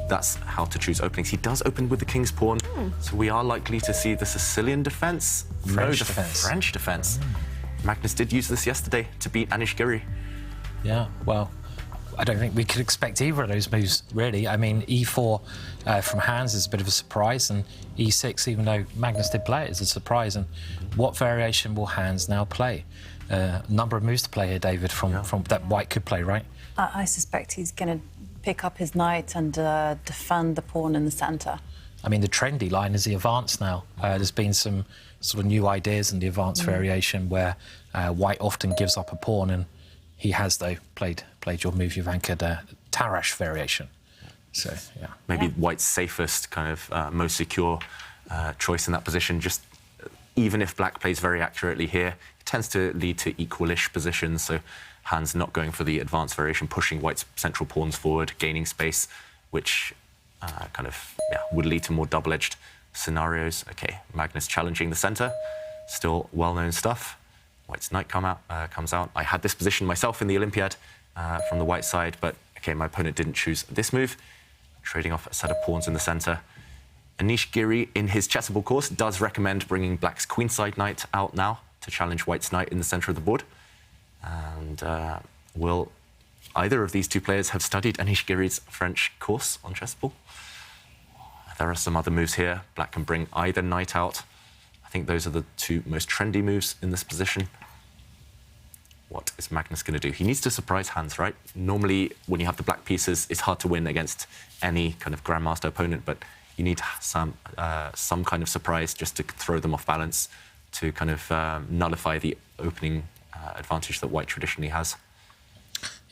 that's how to choose openings. He does open with the king's pawn, so we are likely to see the Sicilian defence. French the defence. French defence. Magnus did use this yesterday to beat Anish Giri. Yeah, well, I don't think we could expect either of those moves, really. I mean, e4 from Hans is a bit of a surprise, and e6, even though Magnus did play it, is a surprise. And what variation will Hans now play? Number of moves to play here, David, from that white could play, right? I suspect he's going to pick up his knight and defend the pawn in the centre. I mean, the trendy line is the advance now. There's been some sort of new ideas in the advance variation where white often gives up a pawn, and he has, though, played your move you've anchored, Tarrasch variation. So, yeah. Maybe white's safest, kind of most secure choice in that position. Just even if black plays very accurately here, it tends to lead to equalish positions. So Hans not going for the advanced variation, pushing white's central pawns forward, gaining space, which would lead to more double-edged scenarios. OK, Magnus challenging the centre. Still well-known stuff. White's knight comes out. I had this position myself in the Olympiad from the white side, but OK, my opponent didn't choose this move, trading off a set of pawns in the centre. Anish Giri, in his chessable course, does recommend bringing black's queenside knight out now to challenge white's knight in the centre of the board. And will either of these two players have studied Anish Giri's French course on chessable? There are some other moves here. Black can bring either knight out. I think those are the two most trendy moves in this position. What is Magnus going to do? He needs to surprise Hans, right? Normally, when you have the black pieces, it's hard to win against any kind of grandmaster opponent, but you need some kind of surprise just to throw them off balance to kind of nullify the opening advantage that white traditionally has.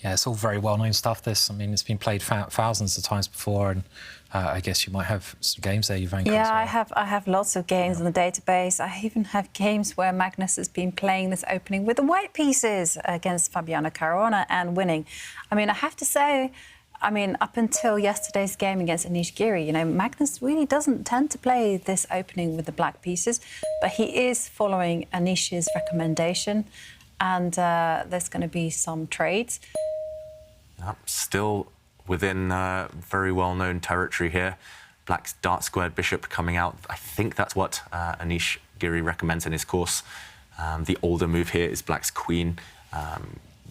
Yeah, it's all very well-known stuff, this. I mean, it's been played thousands of times before, and I guess you might have some games there you've anchored. Yeah, well. I have lots of games in the database. I even have games where Magnus has been playing this opening with the white pieces against Fabiano Caruana and winning. I mean, I have to say, up until yesterday's game against Anish Giri, Magnus really doesn't tend to play this opening with the black pieces, but he is following Anish's recommendation, and there's going to be some trades. Still within very well-known territory here. Black's dart-squared bishop coming out. I think that's what Anish Giri recommends in his course. The older move here is black's queen,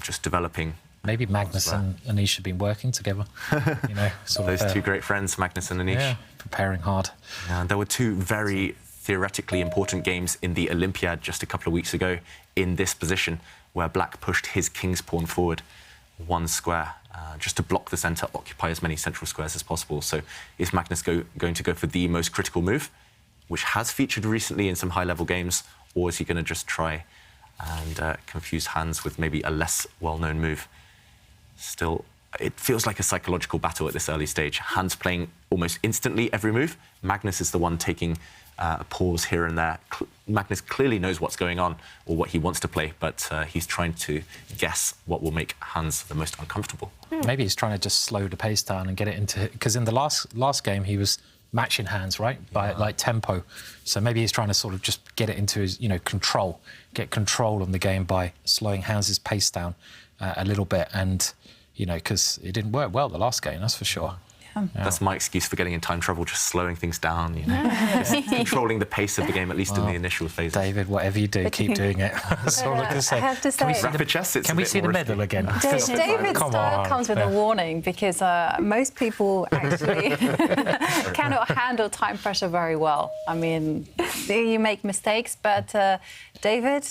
just developing. Maybe Magnus and Anish have been working together. Those two great friends, Magnus and Anish. Yeah, preparing hard. And there were two very theoretically important games in the Olympiad just a couple of weeks ago in this position, where black pushed his king's pawn forward one square, just to block the centre, occupy as many central squares as possible. So is Magnus going to go for the most critical move, which has featured recently in some high-level games, or is he going to just try and confuse Hans with maybe a less well-known move? Still, it feels like a psychological battle at this early stage. Hans playing almost instantly every move. Magnus is the one taking a pause here and there. Magnus clearly knows what's going on or what he wants to play, but he's trying to guess what will make Hans the most uncomfortable. Maybe he's trying to just slow the pace down and get it into... Because in the last game, he was matching Hans, right, by like tempo. So maybe he's trying to sort of just get it into his, control, get control on the game by slowing Hans's pace down a little bit. And, because it didn't work well the last game, that's for sure. Yeah. That's my excuse for getting in time trouble, just slowing things down, just controlling the pace of the game, at least in the initial phase. David, whatever you do, keep doing it. That's all I can say. I have to say, rapid chess, can we see the medal again? David's style comes with a warning, because most people actually cannot handle time pressure very well. I mean, you make mistakes, but David,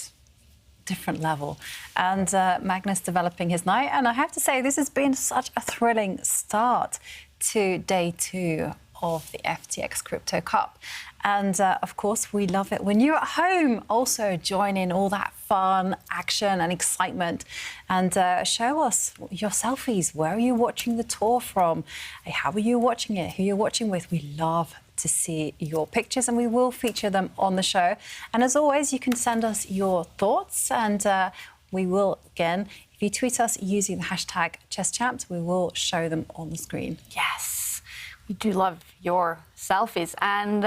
different level. And Magnus developing his knight. And I have to say, this has been such a thrilling start to day 2 of the FTX Crypto Cup. And, of course, we love it when you're at home also join in all that fun, action and excitement. And show us your selfies. Where are you watching the tour from? How are you watching it? Who you're watching with? We love to see your pictures, and we will feature them on the show. And as always, you can send us your thoughts, and we will, again, if you tweet us using the hashtag ChessChamps, we will show them on the screen. Yes, You do love your selfies. And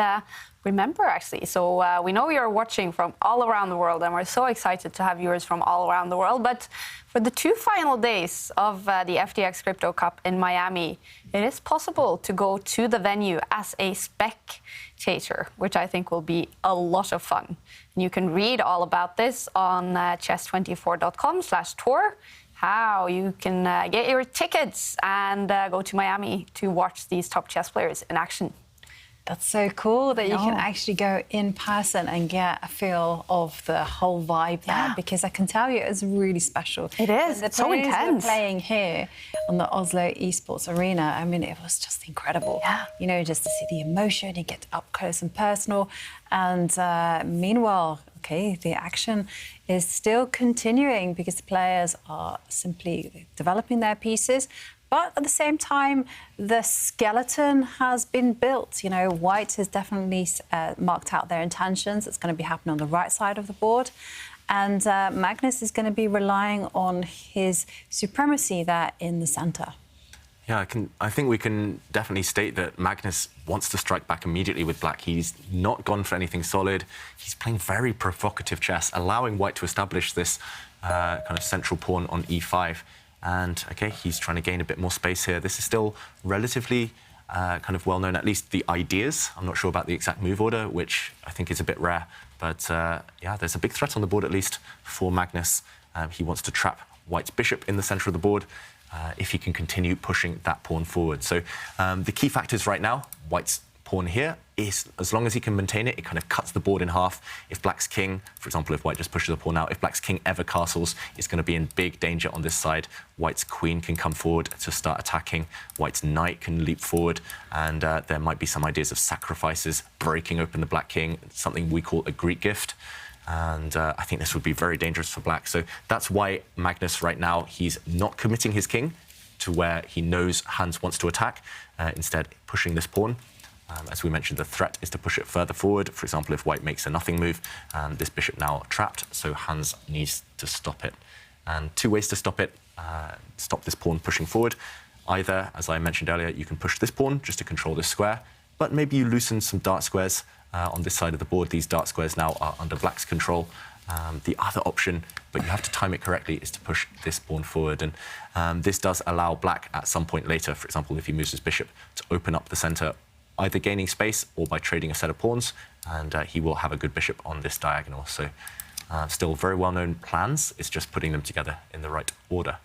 remember, actually, so we know you're watching from all around the world, and we're so excited to have viewers from all around the world. But for the 2 final days of the FTX Crypto Cup in Miami, it is possible to go to the venue as a spectator, which I think will be a lot of fun. And you can read all about this on chess24.com/tour, how you can get your tickets and go to Miami to watch these top chess players in action. That's so cool that you can actually go in person and get a feel of the whole vibe there, because I can tell you it's really special. It is. And it's so intense. The players playing here on the Oslo Esports Arena, I mean, it was just incredible. Yeah. You know, just to see the emotion, you get up close and personal. And meanwhile, okay, the action is still continuing because the players are simply developing their pieces. But at the same time, the skeleton has been built. You know, White has definitely marked out their intentions. It's going to be happening on the right side of the board. And Magnus is going to be relying on his supremacy there in the centre. Yeah, I think we can definitely state that Magnus wants to strike back immediately with Black. He's not gone for anything solid. He's playing very provocative chess, allowing White to establish this kind of central pawn on e5. And, OK, he's trying to gain a bit more space here. This is still relatively kind of well-known, at least the ideas. I'm not sure about the exact move order, which I think is a bit rare. But, yeah, there's a big threat on the board, at least, for Magnus. He wants to trap White's bishop in the centre of the board if he can continue pushing that pawn forward. So the key factors right now, White's pawn here, is as long as he can maintain it, it kind of cuts the board in half. If Black's king, for example, if White just pushes a pawn out, if Black's king ever castles, it's going to be in big danger on this side. White's queen can come forward to start attacking. White's knight can leap forward, and there might be some ideas of sacrifices, breaking open the Black king, something we call a Greek gift. And I think this would be very dangerous for Black. So that's why Magnus right now, he's not committing his king to where he knows Hans wants to attack, instead pushing this pawn. As we mentioned, the threat is to push it further forward. For example, if White makes a nothing move, this bishop now trapped, so Hans needs to stop it. And 2 ways to stop it, stop this pawn pushing forward. Either, as I mentioned earlier, you can push this pawn just to control this square, but maybe you loosen some dark squares on this side of the board. These dark squares now are under Black's control. The other option, but you have to time it correctly, is to push this pawn forward. And this does allow Black at some point later, for example, if he moves his bishop, to open up the centre, either gaining space or by trading a set of pawns, and he will have a good bishop on this diagonal. So still very well-known plans. It's just putting them together in the right order.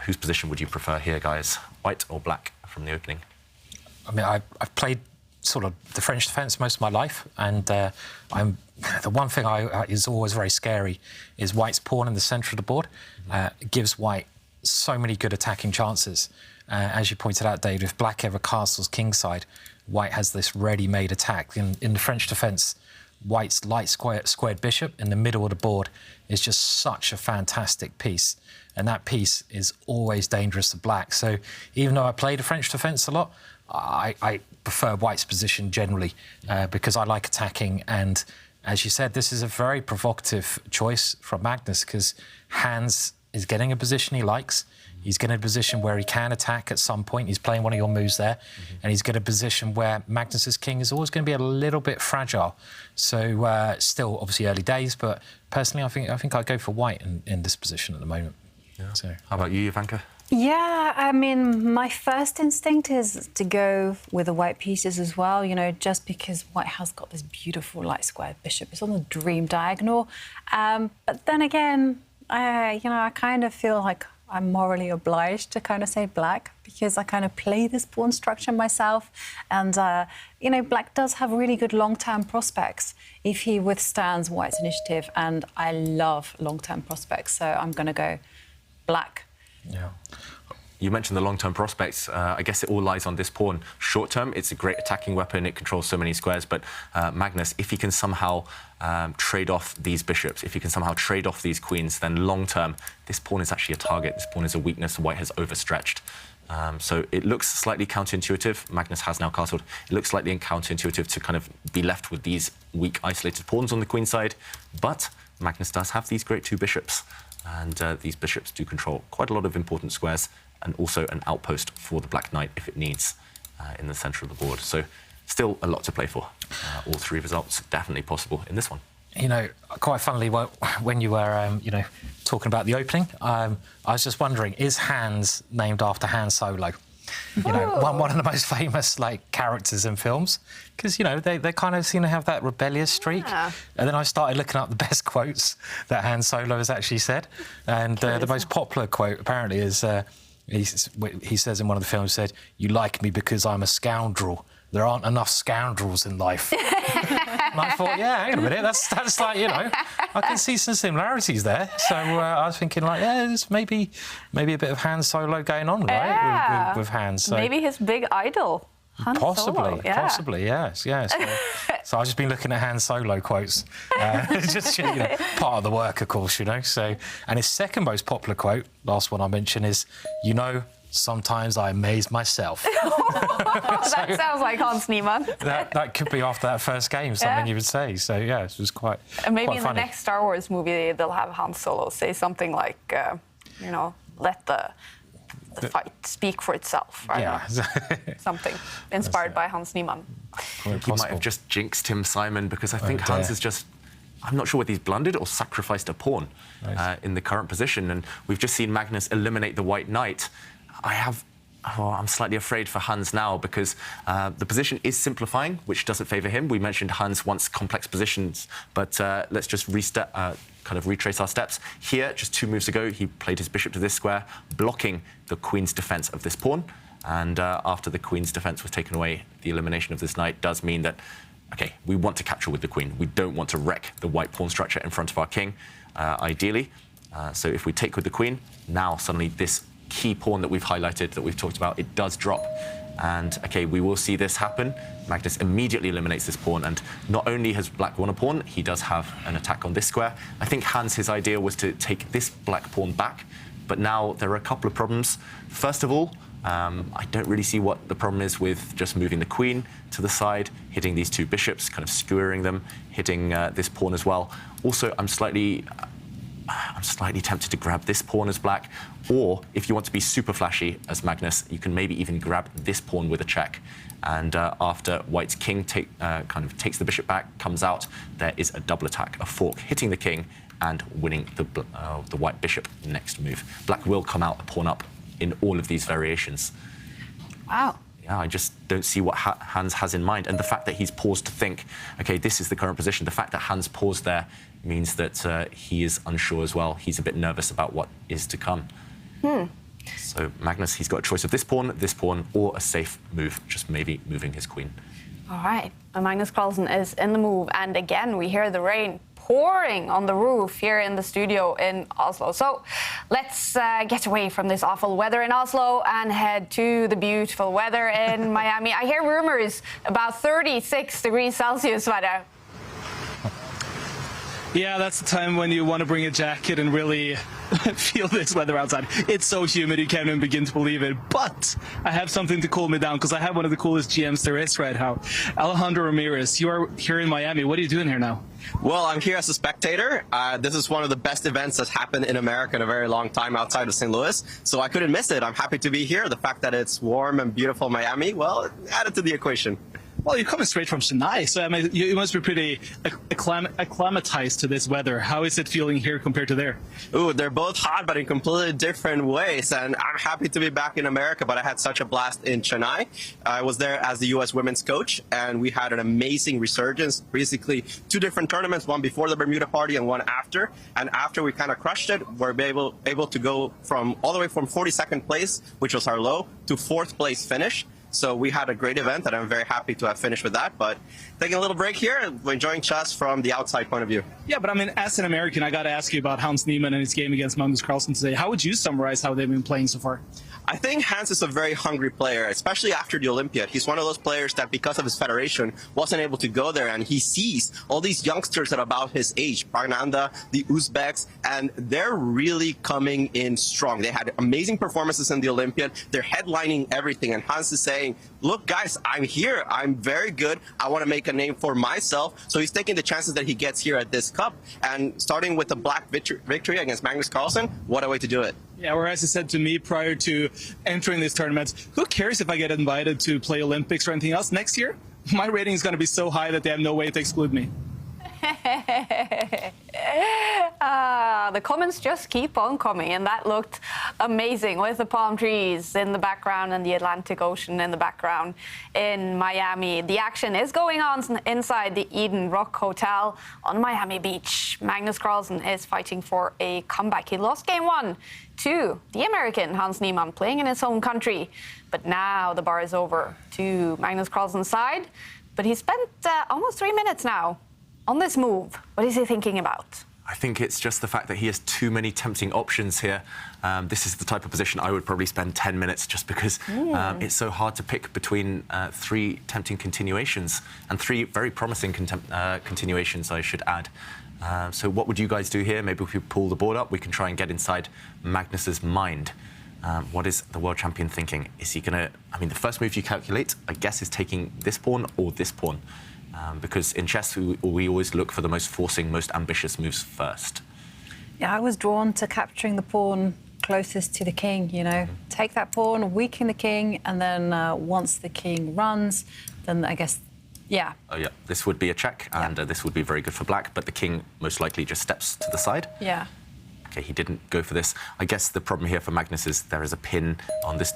Whose position would you prefer here, guys? White or Black from the opening? I mean, I've played sort of the French defence most of my life, and the one thing is always very scary is White's pawn in the centre of the board. It gives White so many good attacking chances. As you pointed out, Dave, if Black ever castles kingside, White has this ready-made attack. In the French defence, White's light squared bishop in the middle of the board is just such a fantastic piece. And that piece is always dangerous to Black. So even though I play the French defence a lot, I prefer White's position generally because I like attacking. And as you said, this is a very provocative choice from Magnus because Hans is getting a position he likes. He's getting a position where he can attack at some point. He's playing one of your moves there. And he's got a position where Magnus's king is always going to be a little bit fragile. So still, obviously, early days. But personally, I think I'd go for White in this position at the moment. Yeah. So, how about you, Ivanka? Yeah, I mean, my first instinct is to go with the White pieces as well, you know, just because White has got this beautiful light squared bishop. It's on the dream diagonal. But then again, I kind of feel like I'm morally obliged to kind of say Black because I kind of play this pawn structure myself. And, Black does have really good long-term prospects if he withstands White's initiative. And I love long-term prospects, so I'm going to go Black. Yeah. You mentioned the long-term prospects. I guess it all lies on this pawn. Short-term, it's a great attacking weapon. It controls so many squares. But Magnus, if he can somehow trade off these bishops, if he can somehow trade off these queens, then long-term, this pawn is actually a target. This pawn is a weakness. White has overstretched. So it looks slightly counterintuitive. Magnus has now castled. It looks slightly counterintuitive to kind of be left with these weak, isolated pawns on the queen side. But Magnus does have these great 2 bishops. And these bishops do control quite a lot of important squares and also an outpost for the Black Knight if it needs. in the centre of the board. So still a lot to play for. All three results definitely possible in this one. You know, quite funnily, when you were, you know, talking about the opening, I was just wondering, is Hans named after Han Solo? You know, one of the most famous characters in films, because you know they kind of seem to have that rebellious streak. Yeah. And then I started looking up the best quotes that Han Solo has actually said, and the most popular quote apparently is he says in one of the films, said, "You like me because I'm a scoundrel. There aren't enough scoundrels in life." And I thought, yeah, hang on a minute, that's like, you know, I can see some similarities there. So I was thinking, there's maybe a bit of Han Solo going on, right, with Hans. So maybe his big idol. Han Solo. Possibly, yes. So I've just been looking at Han Solo quotes, just you know, part of the work, of course, you know. So, and his second most popular quote, last one I mentioned, is, "You know, sometimes I amaze myself." That sounds like Hans Niemann. that could be after that first game, something you would say. So yeah, it was quite. And maybe quite in funny. the next Star Wars movie they'll have Han Solo say something like, you know, let the fight speak for itself. Right? Yeah. Something inspired by Hans Niemann. He might have just jinxed him, Simon, because I think Hans is just... I'm not sure whether he's blundered or sacrificed a pawn in the current position. And we've just seen Magnus eliminate the White Knight. I'm slightly afraid for Hans now, because the position is simplifying, which doesn't favour him. We mentioned Hans wants complex positions, but let's just kind of retrace our steps. Here, just 2 moves ago, he played his bishop to this square, blocking the queen's defence of this pawn. And after the queen's defence was taken away, the elimination of this knight does mean that, OK, we want to capture with the queen. We don't want to wreck the white pawn structure in front of our king, ideally. So if we take with the queen, now suddenly this key pawn that we've highlighted, that we've talked about, it does drop. And, OK, we will see this happen. Magnus immediately eliminates this pawn, and not only has black won a pawn, he does have an attack on this square. I think Hans, his idea was to take this black pawn back, but now there are a couple of problems. First of all, I don't really see what the problem is with just moving the queen to the side, hitting these 2 bishops, kind of skewering them, hitting this pawn as well. Also, I'm slightly tempted to grab this pawn as black, or if you want to be super flashy as Magnus, you can maybe even grab this pawn with a check. And after white's king kind of takes the bishop back, comes out, there is a double attack, a fork, hitting the king and winning the white bishop next move. Black will come out a pawn up in all of these variations. Wow. Yeah, I just don't see what Hans has in mind. And the fact that he's paused to think, OK, this is the current position, the fact that Hans paused there means that he is unsure as well. He's a bit nervous about what is to come. So Magnus, he's got a choice of this pawn, or a safe move, just maybe moving his queen. All right. Magnus Carlsen is in the move. And again, we hear the rain pouring on the roof here in the studio in Oslo. So let's get away from this awful weather in Oslo and head to the beautiful weather in Miami. I hear rumors about 36 degrees Celsius weather. Yeah, that's the time when you want to bring a jacket and really feel this weather outside. It's so humid, you can't even begin to believe it. But I have something to cool me down, because I have one of the coolest GMs there is right now. Alejandro Ramirez, you are here in Miami. What are you doing here now? Well, I'm here as a spectator. This is one of the best events that's happened in America in a very long time outside of St. Louis, so I couldn't miss it. I'm happy to be here. The fact that it's warm and beautiful Miami, well, it added to the equation. Well, you're coming straight from Chennai, so I mean, you must be pretty acclimatized to this weather. How is it feeling here compared to there? Ooh, they're both hot, but in completely different ways. And I'm happy to be back in America, but I had such a blast in Chennai. I was there as the U.S. women's coach, and we had an amazing resurgence. Basically, 2 different tournaments, one before the Bermuda party and one after. And after we kind of crushed it, we're able to go all the way from 42nd place, which was our low, to 4th place finish. So we had a great event, and I'm very happy to have finished with that. But taking a little break here, enjoying chess from the outside point of view. Yeah, but I mean, as an American, I got to ask you about Hans Niemann and his game against Magnus Carlsen today. How would you summarize how they've been playing so far? I think Hans is a very hungry player, especially after the Olympiad. He's one of those players that, because of his federation, wasn't able to go there, and he sees all these youngsters that are about his age, Parnanda, the Uzbeks, and they're really coming in strong. They had amazing performances in the Olympiad. They're headlining everything, and Hans is saying, look, guys, I'm here. I'm very good. I want to make a name for myself. So he's taking the chances that he gets here at this cup, and starting with the black victory against Magnus Carlsen, what a way to do it. Yeah, whereas he said to me prior to entering this tournament, who cares if I get invited to play Olympics or anything else next year? My rating is going to be so high that they have no way to exclude me. The comments just keep on coming, and that looked amazing with the palm trees in the background and the Atlantic Ocean in the background in Miami. The action is going on inside the Eden Rock Hotel on Miami Beach. Magnus Carlsen is fighting for a comeback. He lost game 1 to the American Hans Niemann, playing in his home country. But now the bar is over to Magnus Carlsen's side. But he spent almost 3 minutes now on this move. What is he thinking about? I think it's just the fact that he has too many tempting options here. This is the type of position I would probably spend 10 minutes just because it's so hard to pick between 3 tempting continuations and 3 very promising continuations, I should add. So what would you guys do here? Maybe if we pull the board up, we can try and get inside Magnus's mind. What is the world champion thinking? Is he going to... I mean, the first move you calculate, I guess, is taking this pawn or this pawn. Because in chess, we always look for the most forcing, most ambitious moves first. Yeah, I was drawn to capturing the pawn closest to the king, you know. Take that pawn, weaken the king, and then once the king runs, then I guess, yeah. Oh, yeah, this would be a check, and this would be very good for black, but the king most likely just steps to the side. Yeah. Okay, he didn't go for this. I guess the problem here for Magnus is there is a pin on this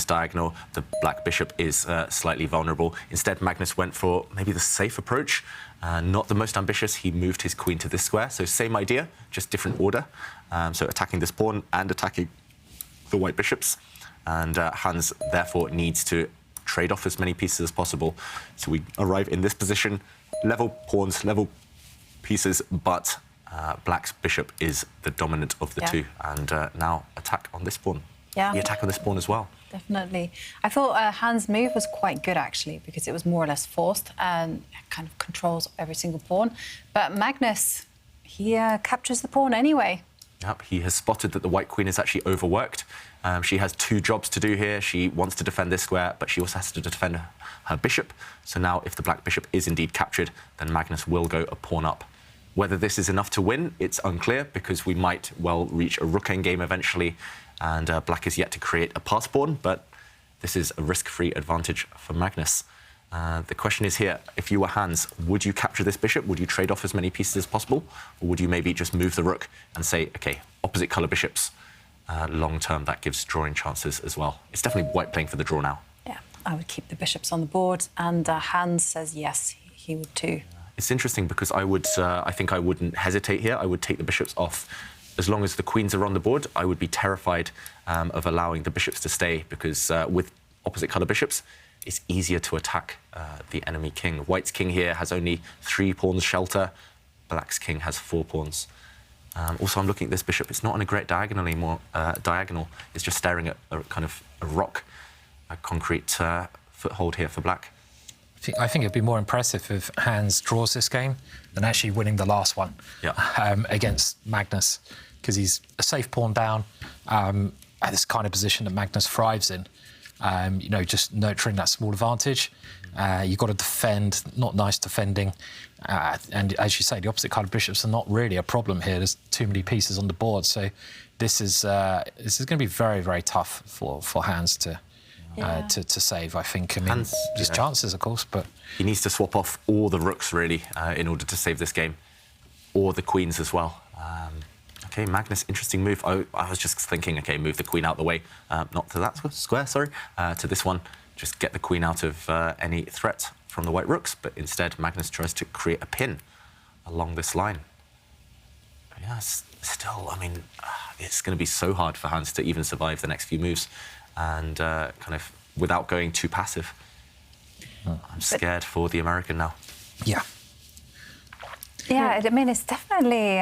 diagonal. The black bishop is slightly vulnerable. Instead, Magnus went for maybe the safe approach, not the most ambitious. He moved his queen to this square, so same idea, just different order. So attacking this pawn and attacking the white bishops. And Hans, therefore, needs to trade off as many pieces as possible. So we arrive in this position, level pawns, level pieces, but black's bishop is the dominant of the 2, and now attack on this pawn. Yeah. The attack on this pawn as well. Definitely. I thought Hans' move was quite good, actually, because it was more or less forced and kind of controls every single pawn. But Magnus, he captures the pawn anyway. Yep, he has spotted that the white queen is actually overworked. She has 2 jobs to do here. She wants to defend this square, but she also has to defend her bishop. So now, if the black bishop is indeed captured, then Magnus will go a pawn up. Whether this is enough to win, it's unclear, because we might well reach a rook endgame eventually, and black is yet to create a pass pawn, but this is a risk-free advantage for Magnus. The question is here, if you were Hans, would you capture this bishop? Would you trade off as many pieces as possible? Or would you maybe just move the rook and say, OK, opposite colour bishops, long-term, that gives drawing chances as well. It's definitely white playing for the draw now. Yeah, I would keep the bishops on the board, and Hans says yes, he would too. It's interesting because I think I wouldn't hesitate here. I would take the bishops off. As long as the queens are on the board, I would be terrified of allowing the bishops to stay, because with opposite colour bishops, it's easier to attack the enemy king. White's king here has only 3 pawns shelter. Black's king has 4 pawns. Also, I'm looking at this bishop. It's not on a great diagonal anymore. It's just staring at a kind of a rock, a concrete foothold here for black. I think it'd be more impressive if Hans draws this game than actually winning the last one against Magnus, because he's a safe pawn down at this kind of position that Magnus thrives in. You know, just nurturing that small advantage. You've got to defend, not nice defending. And as you say, the opposite colour bishops are not really a problem here. There's too many pieces on the board. So this is going to be very, very tough for Hans to save, I think. I mean, there's chances, of course, but... He needs to swap off all the rooks, really, in order to save this game, or the queens as well. OK, Magnus, interesting move. I was just thinking, OK, move the queen out the way. Not to that square, sorry, to this one. Just get the queen out of any threat from the white rooks, but instead Magnus tries to create a pin along this line. But yeah, still, I mean, it's going to be so hard for Hans to even survive the next few moves, and kind of without going too passive. I'm scared for the American now. Yeah. Yeah, I mean, it's definitely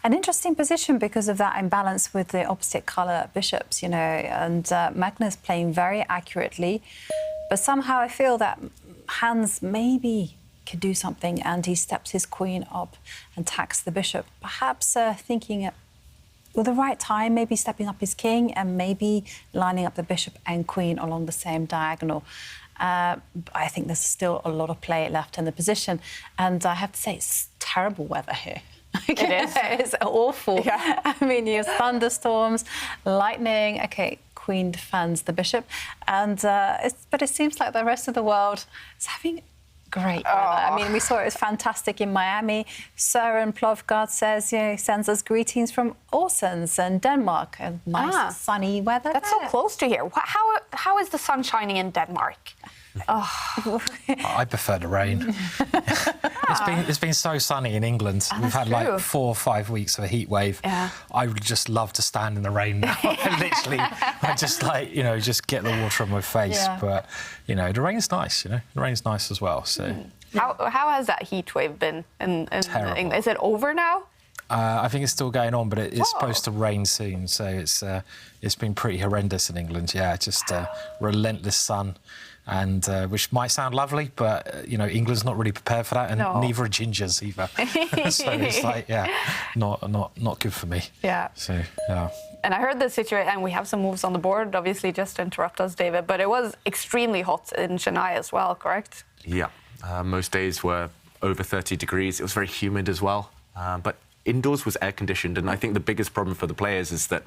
an interesting position because of that imbalance with the opposite colour bishops, you know, and Magnus playing very accurately. But somehow I feel that Hans maybe could do something, and he steps his queen up and attacks the bishop, perhaps thinking with the right time, maybe stepping up his king and maybe lining up the bishop and queen along the same diagonal. I think there's still a lot of play left in the position, and I have to say it's terrible weather here. It is. It's awful. Yeah. I mean, you have thunderstorms, lightning. OK, queen defends the bishop. And but it seems like the rest of the world is having great weather. I mean, we saw it was fantastic in Miami. Søren Plovgaard says, he sends us greetings from Horsens and Denmark. And nice sunny weather. That's so close to here. How is the sun shining in Denmark? I prefer the rain. It's been so sunny in England. We've had like 4 or 5 weeks of a heat wave. Yeah. I would just love to stand in the rain now. I just like, just get the water on my face. Yeah. But, the rain's nice, The rain's nice as well, so... How has that heat wave been in England? Is it over now? I think it's still going on, but it's supposed to rain soon, so it's been pretty horrendous in England. Yeah, just relentless sun, and which might sound lovely, but England's not really prepared for that, and neither are gingers either. So it's like, not good for me. Yeah. So yeah. And I heard the situation, and we have some moves on the board, obviously, just to interrupt us, David, but it was extremely hot in Chennai as well, correct? Yeah, most days were over 30 degrees. It was very humid as well, but indoors was air-conditioned, and I think the biggest problem for the players is that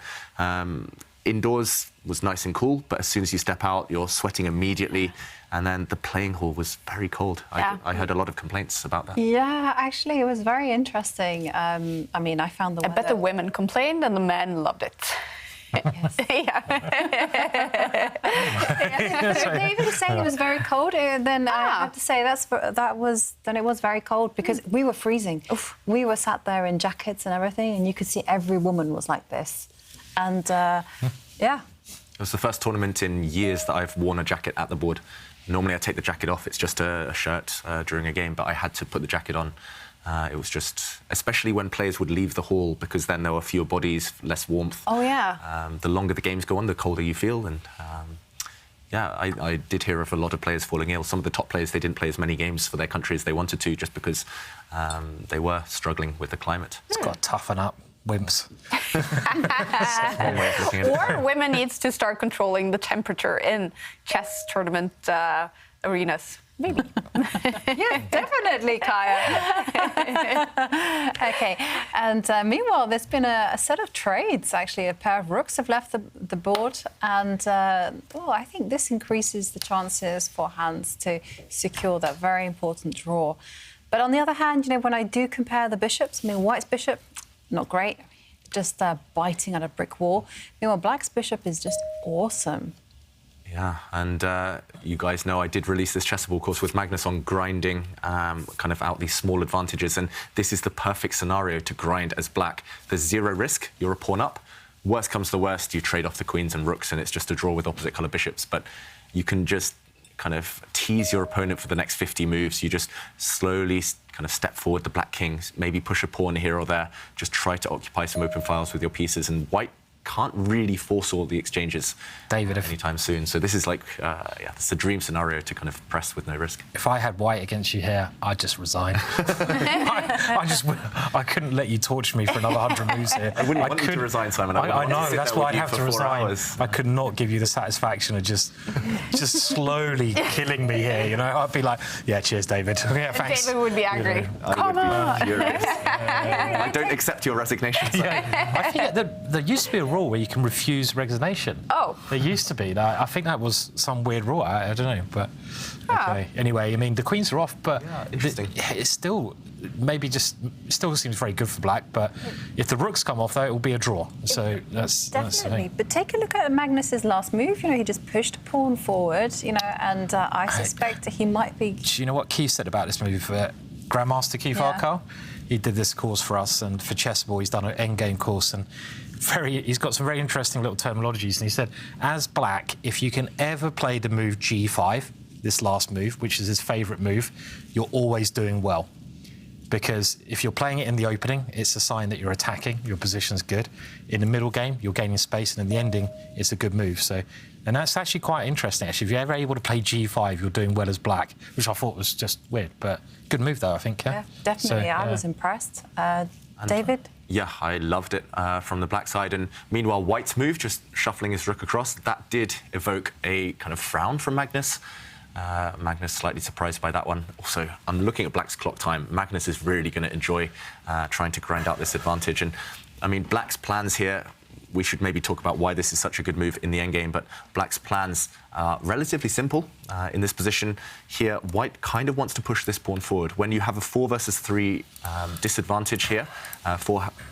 indoors was nice and cool, but as soon as you step out, you're sweating immediately, and then the playing hall was very cold. I heard a lot of complaints about that. Yeah, actually, it was very interesting. I mean, I found the I bet the women complained and the men loved it. Yes. Yeah. David is saying it was very cold. Then I have to say it was very cold because we were freezing. Oof. We were sat there in jackets and everything, and you could see every woman was like this. And yeah. It was the first tournament in years that I've worn a jacket at the board. Normally I take the jacket off, it's just a shirt during a game, but I had to put the jacket on. It was just, especially when players would leave the hall, because then there were fewer bodies, less warmth. Oh, yeah. The longer the games go on, the colder you feel. And I did hear of a lot of players falling ill. Some of the top players, they didn't play as many games for their country as they wanted to, just because they were struggling with the climate. It's got to toughen up. Wimps. One way of looking at it. Or women needs to start controlling the temperature in chess tournament arenas. Maybe. Yeah, definitely, Kaya. OK, and meanwhile, there's been a set of trades, actually. A pair of rooks have left the board, and I think this increases the chances for Hans to secure that very important draw. But on the other hand, when I do compare the bishops, I mean, White's bishop, not great, just biting at a brick wall. Meanwhile, Black's bishop is just awesome. Yeah, and you guys know I did release this chessable course with Magnus on grinding kind of out these small advantages, and this is the perfect scenario to grind as Black. There's zero risk, you're a pawn up. Worst comes to worst, you trade off the queens and rooks, and it's just a draw with opposite colour bishops. But you can just kind of tease your opponent for the next 50 moves. You just slowly kind of step forward the Black kings, maybe push a pawn here or there, just try to occupy some open files with your pieces, and White can't really force all the exchanges anytime soon. So this is like, it's a dream scenario to kind of press with no risk. If I had White against you here, I'd just resign. I couldn't let you torture me for another 100 moves here. I wouldn't want you to resign, Simon. I know, that's why I'd have to resign. Hours. I could not give you the satisfaction of just slowly killing me here, I'd be like, yeah, cheers, David. Yeah, thanks. David would be angry. Come on! I don't accept your resignation. Yeah. I think there used to be a rule where you can refuse resignation. Oh. There used to be. I think that was some weird rule. I don't know, but okay. Anyway, I mean, the queens are off, but it's still still seems very good for Black. But if the rooks come off, though, it will be a draw. So that's the thing. But take a look at Magnus's last move. He just pushed a pawn forward. And I suspect he might be. Do you know what Keith said about this move? Grandmaster Keith Arkell. He did this course for us, and for Chessable, he's done an endgame course, and he's got some very interesting little terminologies. And he said, as Black, if you can ever play the move G5, this last move, which is his favourite move, you're always doing well. Because if you're playing it in the opening, it's a sign that you're attacking, your position's good. In the middle game, you're gaining space, and in the ending, it's a good move. And that's actually quite interesting, actually. If you're ever able to play G5, you're doing well as Black, which I thought was just weird. But good move, though, I think. Yeah, definitely. I was impressed. David? Yeah, I loved it from the Black side. And meanwhile, White's move, just shuffling his rook across, that did evoke a kind of frown from Magnus. Magnus slightly surprised by that one. Also, I'm looking at Black's clock time. Magnus is really going to enjoy trying to grind out this advantage. And I mean, Black's plans here, we should maybe talk about why this is such a good move in the endgame, but Black's plans are relatively simple in this position. Here, White kind of wants to push this pawn forward. When you have a 4 versus 3 disadvantage here,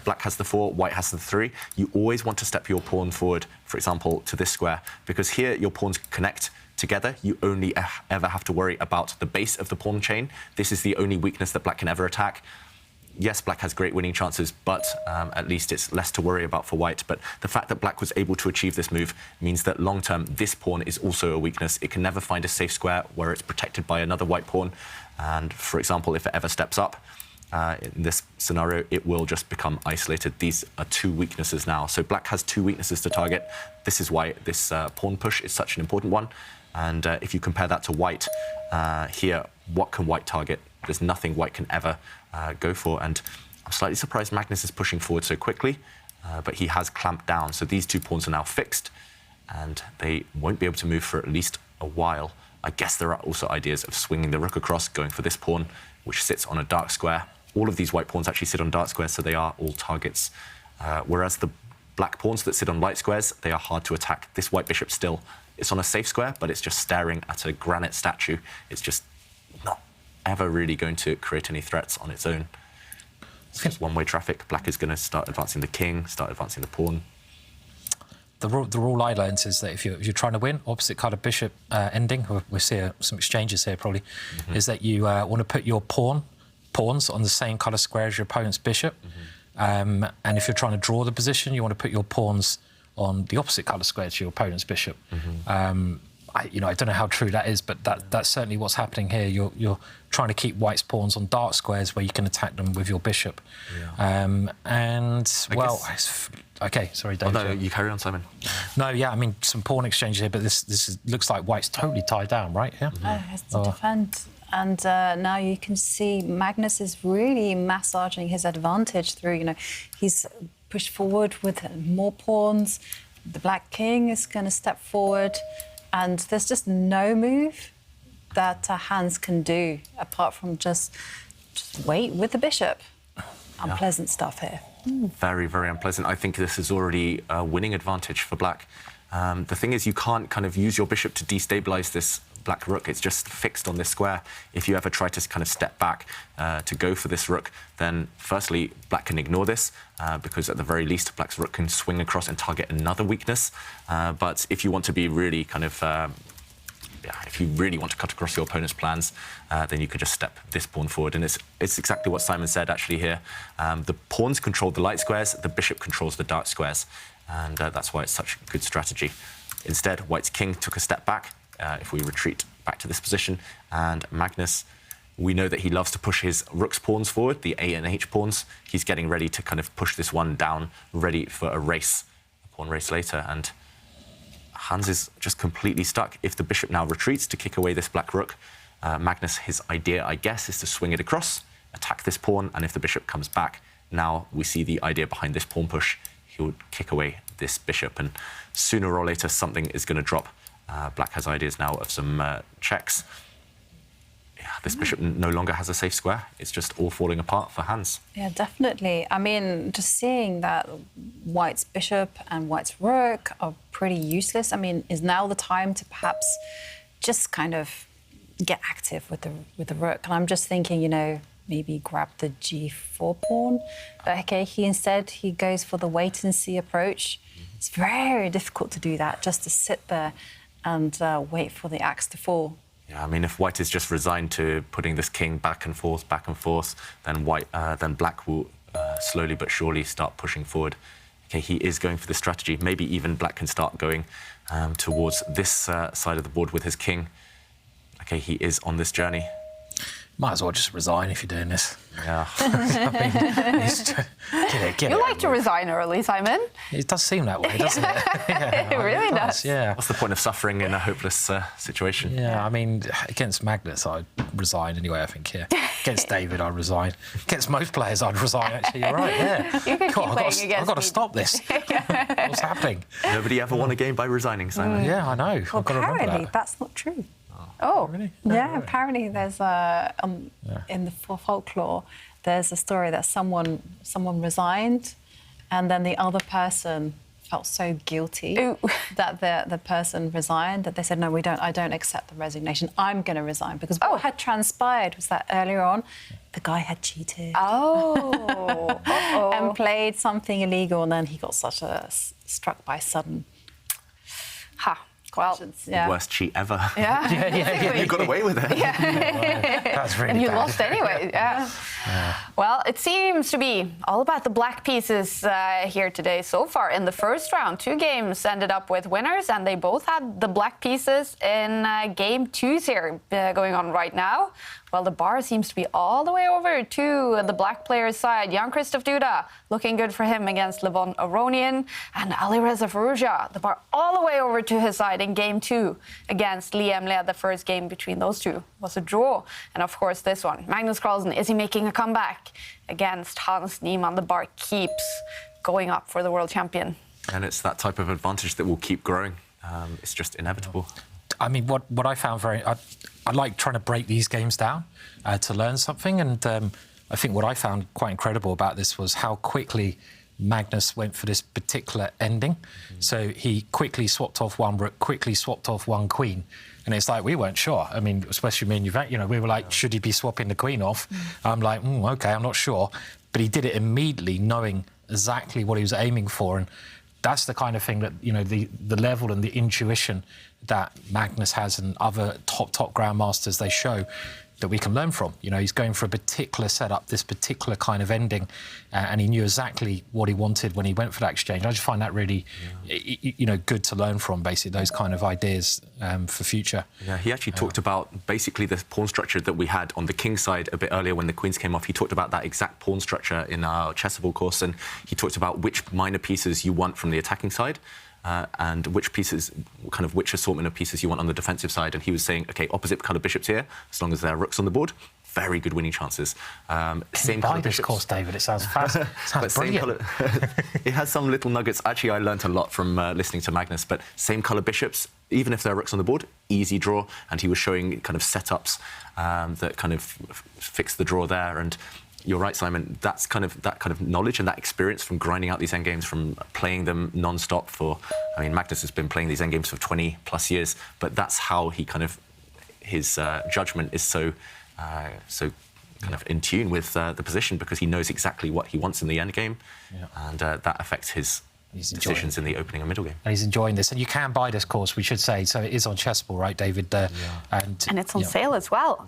Black has the 4, White has the 3, you always want to step your pawn forward, for example, to this square, because here your pawns connect together. You only ever have to worry about the base of the pawn chain. This is the only weakness that Black can ever attack. Yes, Black has great winning chances, but at least it's less to worry about for White. But the fact that Black was able to achieve this move means that long-term, this pawn is also a weakness. It can never find a safe square where it's protected by another White pawn. And for example, if it ever steps up, in this scenario, it will just become isolated. These are 2 weaknesses now. So Black has 2 weaknesses to target. This is why this pawn push is such an important one. And if you compare that to White, here, what can White target? There's nothing White can ever go for. And I'm slightly surprised Magnus is pushing forward so quickly, but he has clamped down. So these 2 pawns are now fixed, and they won't be able to move for at least a while. I guess there are also ideas of swinging the rook across, going for this pawn, which sits on a dark square. All of these White pawns actually sit on dark squares, so they are all targets. Whereas the Black pawns that sit on light squares, they are hard to attack. This White bishop still, it's on a safe square, but it's just staring at a granite statue. It's just not ever really going to create any threats on its own. It's just one-way traffic. Black is going to start advancing the king, start advancing the pawn. The rule I learned is that if you're trying to win, opposite colour bishop ending, we'll see some exchanges here probably, is that you want to put your pawns on the same colour square as your opponent's bishop. And if you're trying to draw the position, you want to put your pawns on the opposite colour square to your opponent's bishop. I don't know how true that is, but that's certainly what's happening here. You're trying to keep White's pawns on dark squares where you can attack them with your bishop. Okay, sorry, Dave. Oh, no, you carry on, Simon. No, yeah, I mean, some pawn exchanges here, but this looks like White's totally tied down, right? Yeah. Has to defend. And now you can see Magnus is really massaging his advantage through, he's pushed forward with more pawns. The Black king is going to step forward. And there's just no move that Hans can do apart from just wait with the bishop. Unpleasant stuff here. Very, very unpleasant. I think this is already a winning advantage for Black. The thing is, you can't kind of use your bishop to destabilise this Black rook. It's just fixed on this square. If you ever try to kind of step back to go for this rook, then firstly, Black can ignore this because at the very least, Black's rook can swing across and target another weakness. But if you want to be really kind of, if you really want to cut across your opponent's plans, then you could just step this pawn forward. And it's exactly what Simon said actually here. The pawns control the light squares, the bishop controls the dark squares. And that's why it's such a good strategy. Instead, White's king took a step back. If we retreat back to this position, and Magnus, we know that he loves to push his rook's pawns forward, the A and H pawns. He's getting ready to kind of push this one down, ready for a race, a pawn race later, and Hans is just completely stuck. If the bishop now retreats to kick away this Black rook, Magnus, his idea, I guess, is to swing it across, attack this pawn, and if the bishop comes back, now we see the idea behind this pawn push. He would kick away this bishop, and sooner or later, something is going to drop. Black has ideas now of some checks. This bishop no longer has a safe square. It's just all falling apart for Hans. Yeah, definitely. I mean, just seeing that White's bishop and White's rook are pretty useless. I mean, is now the time to perhaps just kind of get active with the rook? And I'm just thinking, maybe grab the G4 pawn. But okay, he goes for the wait and see approach. It's very difficult to do that, just to sit there and wait for the axe to fall. Yeah, I mean, if White is just resigned to putting this king back and forth, then Black will slowly but surely start pushing forward. Okay, he is going for this strategy. Maybe even Black can start going towards this side of the board with his king. Okay, he is on this journey. Might as well just resign if you're doing this. Yeah. You like to resign early, Simon. It does seem that way, doesn't it? It really does. Yeah. What's the point of suffering in a hopeless situation? Yeah, I mean, against Magnus, I'd resign anyway, I think, yeah. Against David, I'd resign. Against most players, I'd resign, actually. You're right, yeah. You can keep playing against I've got to stop this. What's happening? Nobody ever won a game by resigning, Simon. Yeah, I know. Well, apparently, that's not true. Oh, Really? Yeah, apparently there's in the folklore, there's a story that someone resigned, and then the other person felt so guilty that the person resigned that they said, no, I don't accept the resignation. I'm going to resign, because what had transpired was that earlier on, the guy had cheated. Oh. And played something illegal, and then he got struck by sudden. Well, Yeah. Worst cheat ever. yeah. You got away with it. That's really And you bad. lost anyway, yeah. Well, it seems to be all about the black pieces here today so far. In the first round, 2 games ended up with winners, and they both had the black pieces in game 2s here going on right now. Well, the bar seems to be all the way over to the black player's side. Jan-Christoph Duda, looking good for him against Levon Aronian. And Alireza Firouzja, the bar all the way over to his side in game 2 against Liam Lea. The first game between those two was a draw. And of course, this one, Magnus Carlsen, is he making a comeback against Hans Niemann? The bar keeps going up for the world champion. And it's that type of advantage that will keep growing. It's just inevitable. I mean, what I found I like trying to break these games down to learn something. And I think what I found quite incredible about this was how quickly Magnus went for this particular ending. So he quickly swapped off 1 rook, quickly swapped off 1 queen. And it's like, we weren't sure. I mean, especially me and you, we were like, should he be swapping the queen off? I'm like, OK, I'm not sure. But he did it immediately, knowing exactly what he was aiming for. And that's the kind of thing that, the level and the intuition that Magnus has and other top grandmasters, they show that we can learn from. He's going for a particular setup, this particular kind of ending, and he knew exactly what he wanted when he went for that exchange. I just find that really, good to learn from, basically, those kind of ideas for future. Yeah, he actually talked about basically the pawn structure that we had on the king side a bit earlier when the queens came off. He talked about that exact pawn structure in our chessable course, and he talked about which minor pieces you want from the attacking side. And which assortment of pieces you want on the defensive side. And he was saying, OK, opposite colour bishops here, as long as there are rooks on the board, very good winning chances. Same colour this course, David. It sounds fast. Sounds brilliant. It has some little nuggets. Actually, I learnt a lot from listening to Magnus. But same colour bishops, even if there are rooks on the board, easy draw. And he was showing kind of setups that kind of fix the draw there. And you're right, Simon. That's that kind of knowledge and that experience from grinding out these endgames, from playing them non-stop for. I mean, Magnus has been playing these endgames for 20+ years, but that's how he his judgment is so kind of in tune with the position, because he knows exactly what he wants in the endgame, and that affects his decisions in the opening and middle game. And he's enjoying this. And you can buy this course, we should say. So it is on Chessable, right, David? And it's on sale as well.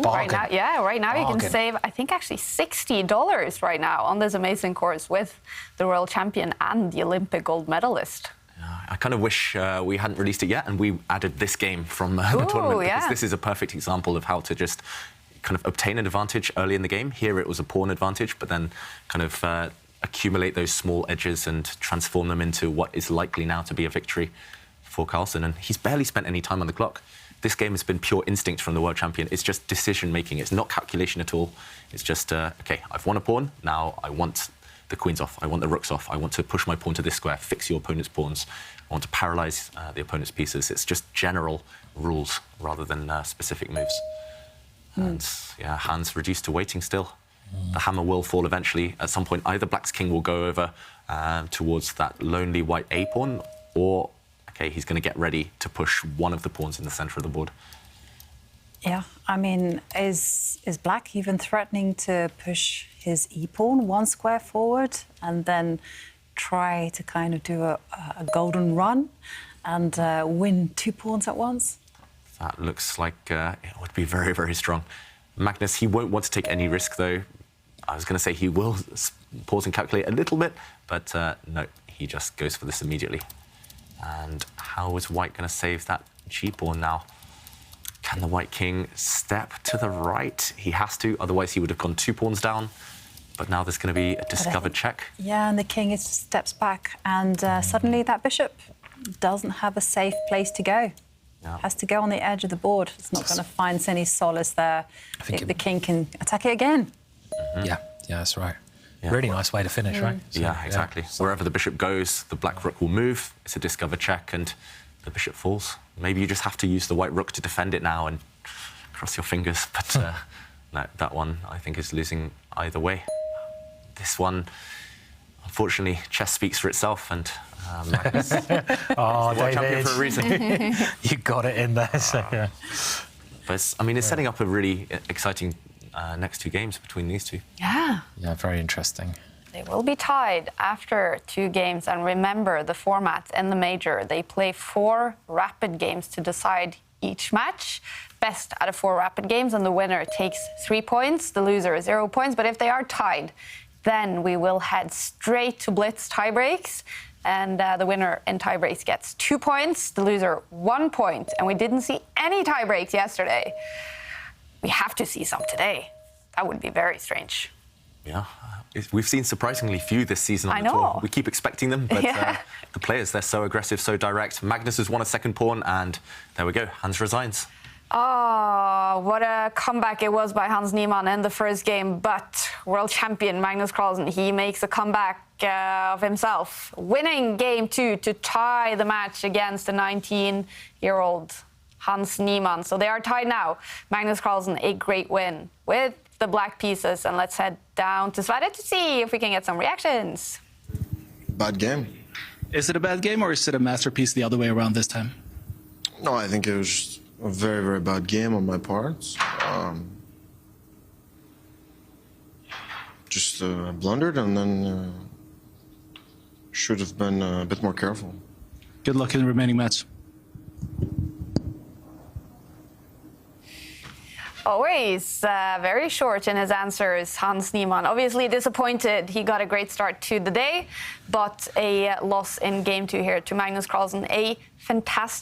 Right now you can save, I think, actually $60 right now on this amazing course with the world champion and the Olympic gold medalist. I kind of wish we hadn't released it yet and we added this game from the tournament, because this is a perfect example of how to just kind of obtain an advantage early in the game. Here it was a pawn advantage, but then kind of accumulate those small edges and transform them into what is likely now to be a victory for Carlsen. And he's barely spent any time on the clock. This game has been pure instinct from the world champion. It's just decision-making. It's not calculation at all. It's just, OK, I've won a pawn. Now I want the queens off. I want the rooks off. I want to push my pawn to this square, fix your opponent's pawns. I want to paralyze the opponent's pieces. It's just general rules rather than specific moves. And yeah, Hans reduced to waiting still. The hammer will fall eventually. At some point, either Black's king will go over towards that lonely white A pawn, or, OK, he's going to get ready to push one of the pawns in the centre of the board. Yeah, I mean, is Black even threatening to push his E-pawn 1 square forward and then try to kind of do a golden run and win 2 pawns at once? That looks like it would be very, very strong. Magnus, he won't want to take any risk, though. I was going to say he will pause and calculate a little bit, but no, he just goes for this immediately. And how is White going to save that G-pawn now? Can the White king step to the right? He has to, otherwise he would have gone 2 pawns down. But now there's going to be a discovered check. Yeah, and the king steps back, and suddenly that bishop doesn't have a safe place to go. Yeah. Has to go on the edge of the board. It's not going to find any solace there. The king can attack it again. Yeah, that's right. Yeah. Really nice way to finish, right? So, yeah, exactly. So wherever the bishop goes, the black rook will move. It's a discovered check, and the bishop falls. maybe you just have to use the white rook to defend it now and cross your fingers. But that one, I think, is losing either way. This one, unfortunately, chess speaks for itself, and Magnus is world champion for a reason. You got it in there. So, yeah. But it's setting up a really exciting next 2 games between these two. Yeah. Yeah, very interesting. They will be tied after 2 games. And remember the format in the major. They play 4 rapid games to decide each match. Best out of 4 rapid games, and the winner takes 3 points, the loser 0 points. But if they are tied, then we will head straight to blitz tiebreaks. And the winner in tiebreaks gets 2 points, the loser 1 point. And we didn't see any tiebreaks yesterday. We have to see some today. That would be very strange. Yeah, we've seen surprisingly few this season on the tour. We keep expecting them, but the players, they're so aggressive, so direct. Magnus has won a second pawn, and there we go, Hans resigns. Oh, what a comeback it was by Hans Niemann in the first game. But world champion Magnus Carlsen, he makes a comeback of himself, winning game 2 to tie the match against the 19-year-old Hans Niemann. So they are tied now. Magnus Carlsen, a great win with the black pieces. And let's head down to Sverige to see if we can get some reactions. Bad game. Is it a bad game, or is it a masterpiece the other way around this time? No, I think it was a very, very bad game on my part. Just blundered, and then should have been a bit more careful. Good luck in the remaining match. Always very short in his answers, Hans Niemann. Obviously disappointed. He got a great start to the day, but a loss in game 2 here to Magnus Carlsen. A fantastic